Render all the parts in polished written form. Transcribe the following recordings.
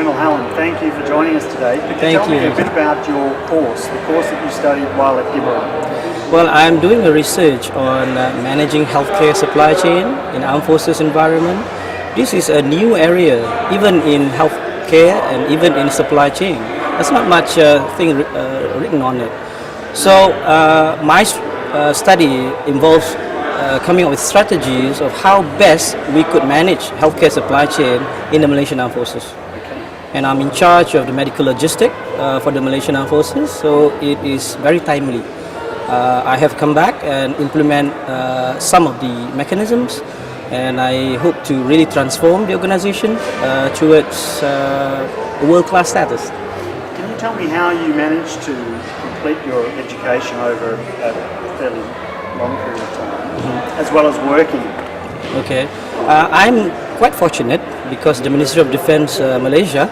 Colonel Halim, thank you for joining us today. Could you tell me a bit about your course, the course that you studied while at Gibran? Well, I'm doing a research on managing healthcare supply chain in armed forces environment. This is a new area, even in healthcare and even in supply chain. There's not much thing written on it. So my study involves coming up with strategies of how best we could manage healthcare supply chain in the Malaysian Armed Forces. And I'm in charge of the medical logistics for the Malaysian Armed Forces, so it is very timely. I have come back and implement some of the mechanisms, and I hope to really transform the organization towards a world-class status. Can you tell me how you managed to complete your education over a fairly long period of time, as well as working? Okay, I'm quite fortunate because the Ministry of Defence Malaysia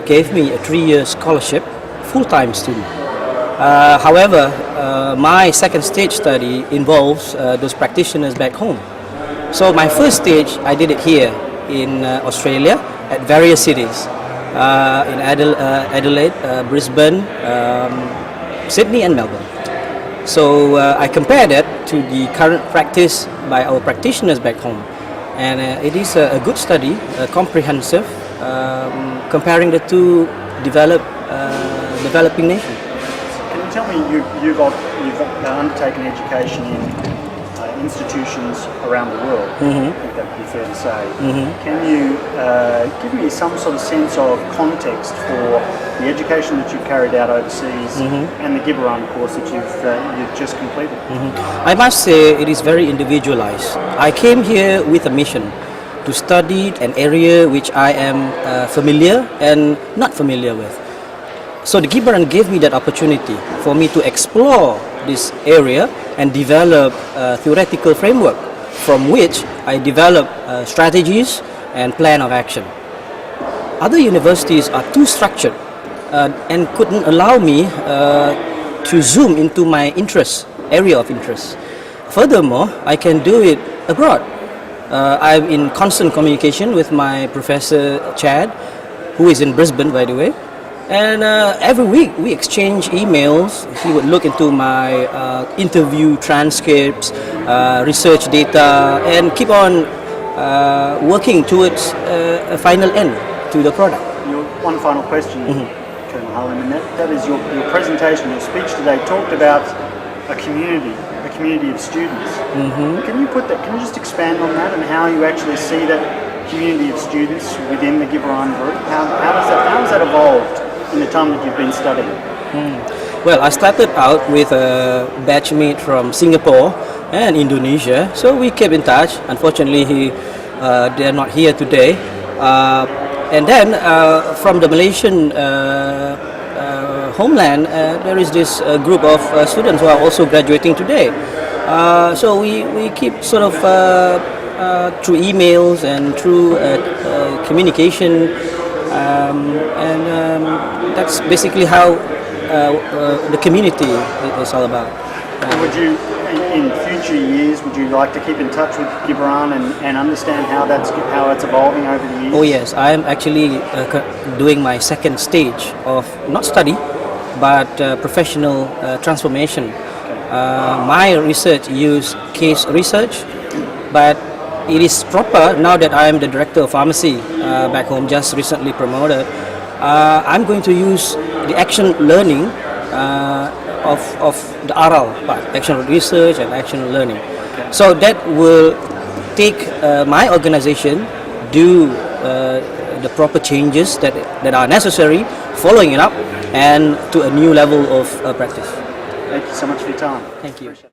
gave me a 3-year scholarship, full-time student. However, my second stage study involves those practitioners back home. So my first stage, I did it here in Australia at various cities, in Adelaide, Brisbane, Sydney and Melbourne. So I compared that to the current practice by our practitioners back home, and it is a good study, comprehensive, comparing the two developing nations. Can you tell me, you've undertaken education in institutions around the world, I think that would be fair to say. Can you give me some sort of sense of context for the education that you've carried out overseas and the Gibran course that you've just completed? I must say it is very individualized. I came here with a mission to study an area which I am familiar and not familiar with. So the Gibran gave me that opportunity for me to explore this area and develop a theoretical framework from which I develop strategies and plan of action. Other universities are too structured and couldn't allow me to zoom into my area of interest. Furthermore, I can do it abroad. I'm in constant communication with my Professor Chad, who is in Brisbane, by the way. And every week we exchange emails. He would look into my interview transcripts, research data, and keep on working towards a final end to the product. One final question, Colonel Halim, and that is your presentation, your speech today talked about a community of students. Can you just expand on that and how you actually see that community of students within the Gibran group? How has that evolved in the time that you've been studying? Well, I started out with a batchmate from Singapore and Indonesia, so we kept in touch. Unfortunately, they are not here today. And then from the Malaysian homeland, there is this group of students who are also graduating today. So we keep sort of through emails and through communication. And that's basically how the community is all about. Would you, in future years, would you like to keep in touch with Gibran and understand how it's evolving over the years? Oh yes, I am actually doing my second stage of not study, but professional transformation. My research use case research, but it is proper now that I am the director of pharmacy back home, just recently promoted. I'm going to use the action learning of the RL part, action research and action learning. So that will take my organization do the proper changes that are necessary, following it up and to a new level of practice. Thank you so much for your time. Thank you.